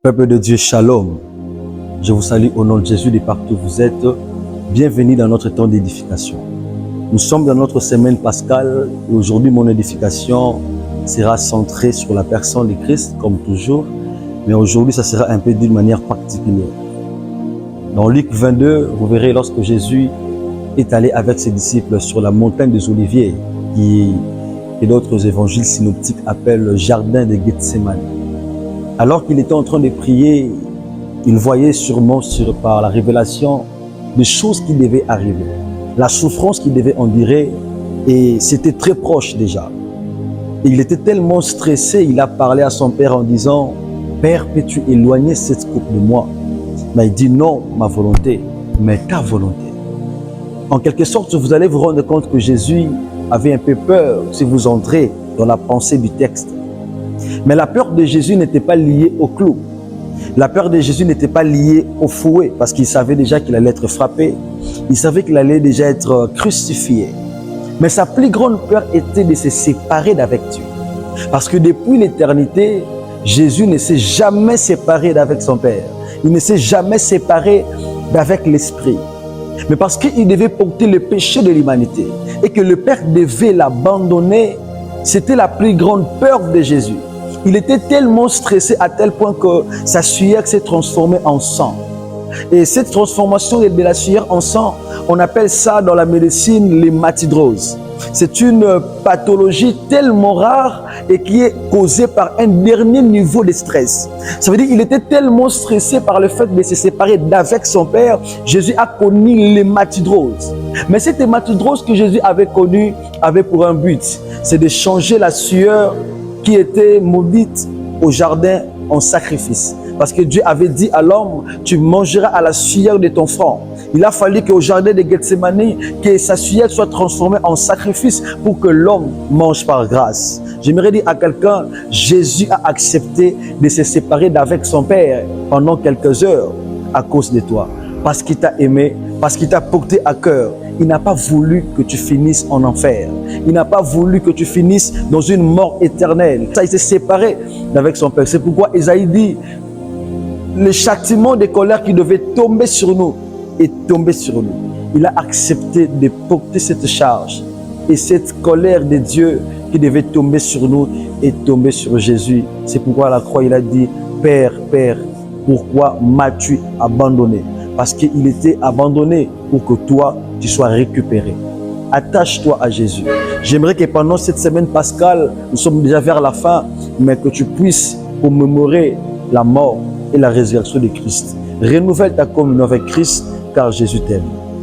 Peuple de Dieu, shalom. Je vous salue au nom de Jésus de partout où vous êtes. Bienvenue dans notre temps d'édification. Nous sommes dans notre semaine pascale et aujourd'hui mon édification sera centrée sur la personne de Christ comme toujours. Mais aujourd'hui ça sera un peu d'une manière particulière. Dans Luc 22, vous verrez lorsque Jésus est allé avec ses disciples sur la montagne des Oliviers, que d'autres évangiles synoptiques appellent le jardin de Gethsémani. Alors qu'il était en train de prier, il voyait sûrement par la révélation des choses qui devaient arriver, la souffrance qu'il devait endurer, et c'était très proche déjà. Et il était tellement stressé, il a parlé à son père en disant « Père, peux-tu éloigner cette coupe de moi ?» Mais il dit « Non, ma volonté, mais ta volonté. » En quelque sorte, vous allez vous rendre compte que Jésus avait un peu peur si vous entrez dans la pensée du texte. Mais la peur de Jésus n'était pas liée au clou. La peur de Jésus n'était pas liée au fouet, parce qu'il savait déjà qu'il allait être frappé. Il savait qu'il allait déjà être crucifié. Mais sa plus grande peur était de se séparer d'avec Dieu. Parce que depuis l'éternité, Jésus ne s'est jamais séparé d'avec son Père. Il ne s'est jamais séparé d'avec l'Esprit. Mais parce qu'il devait porter le péché de l'humanité et que le Père devait l'abandonner, c'était la plus grande peur de Jésus. Il était tellement stressé à tel point que sa sueur s'est transformée en sang. Et cette transformation de la sueur en sang, on appelle ça dans la médecine l'hématidrose. C'est une pathologie tellement rare et qui est causée par un dernier niveau de stress. Ça veut dire qu'il était tellement stressé par le fait de se séparer d'avec son Père. Jésus a connu l'hématidrose. Mais cette hématidrose que Jésus avait connue avait pour un but, c'est de changer la sueur qui était maudite au jardin en sacrifice. Parce que Dieu avait dit à l'homme, tu mangeras à la sueur de ton front. Il a fallu qu'au jardin de Gethsémani, que sa sueur soit transformée en sacrifice pour que l'homme mange par grâce. J'aimerais dire à quelqu'un, Jésus a accepté de se séparer d'avec son Père pendant quelques heures à cause de toi. Parce qu'il t'a aimé, parce qu'il t'a porté à cœur. Il n'a pas voulu que tu finisses en enfer. Il n'a pas voulu que tu finisses dans une mort éternelle. Ça, il s'est séparé d'avec son Père. C'est pourquoi Isaïe dit, le châtiment de colère qui devait tomber sur nous est tombé sur nous. Il a accepté de porter cette charge. Et cette colère de Dieu qui devait tomber sur nous est tombée sur Jésus. C'est pourquoi à la croix, il a dit, Père, Père, pourquoi m'as-tu abandonné? Parce qu'il était abandonné pour que toi, tu sois récupéré. Attache-toi à Jésus. J'aimerais que pendant cette semaine pascale, nous sommes déjà vers la fin, mais que tu puisses commémorer la mort et la résurrection de Christ. Renouvelle ta communion avec Christ, car Jésus t'aime.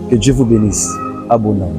Que Dieu vous bénisse abondamment.